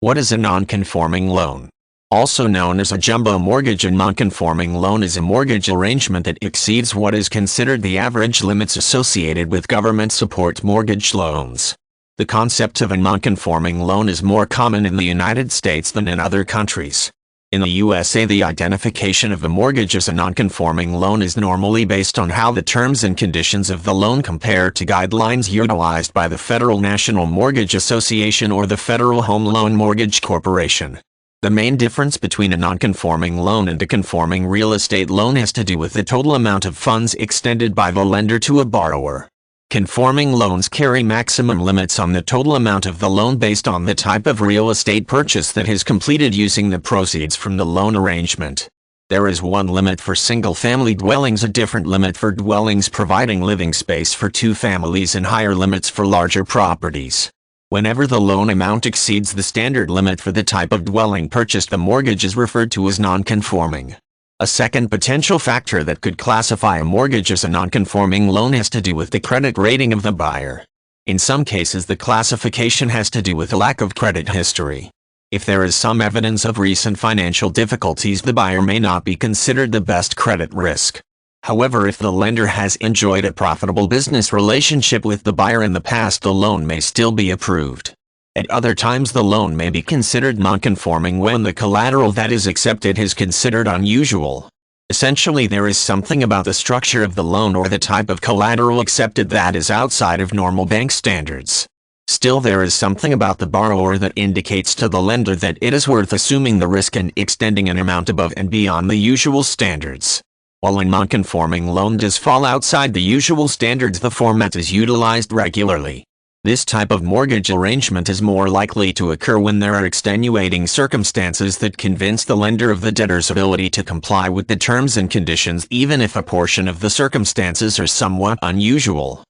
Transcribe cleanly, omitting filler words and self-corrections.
What is a non-conforming loan? Also known as a jumbo mortgage, a non-conforming loan is a mortgage arrangement that exceeds what is considered the average limits associated with government support mortgage loans. The concept of a non-conforming loan is more common in the United States than in other countries. In the USA, the identification of a mortgage as a non-conforming loan is normally based on how the terms and conditions of the loan compare to guidelines utilized by the Federal National Mortgage Association or the Federal Home Loan Mortgage Corporation. The main difference between a non-conforming loan and a conforming real estate loan has to do with the total amount of funds extended by the lender to a borrower. Conforming loans carry maximum limits on the total amount of the loan based on the type of real estate purchase that is completed using the proceeds from the loan arrangement. There is one limit for single-family dwellings, a different limit for dwellings providing living space for two families, and higher limits for larger properties. Whenever the loan amount exceeds the standard limit for the type of dwelling purchased, the mortgage is referred to as non-conforming. A second potential factor that could classify a mortgage as a non-conforming loan has to do with the credit rating of the buyer. In some cases, the classification has to do with a lack of credit history. If there is some evidence of recent financial difficulties, the buyer may not be considered the best credit risk. However, if the lender has enjoyed a profitable business relationship with the buyer in the past, the loan may still be approved. At other times, the loan may be considered non-conforming when the collateral that is accepted is considered unusual. Essentially, there is something about the structure of the loan or the type of collateral accepted that is outside of normal bank standards. Still, there is something about the borrower that indicates to the lender that it is worth assuming the risk and extending an amount above and beyond the usual standards. While a non-conforming loan does fall outside the usual standards, the format is utilized regularly. This type of mortgage arrangement is more likely to occur when there are extenuating circumstances that convince the lender of the debtor's ability to comply with the terms and conditions, even if a portion of the circumstances are somewhat unusual.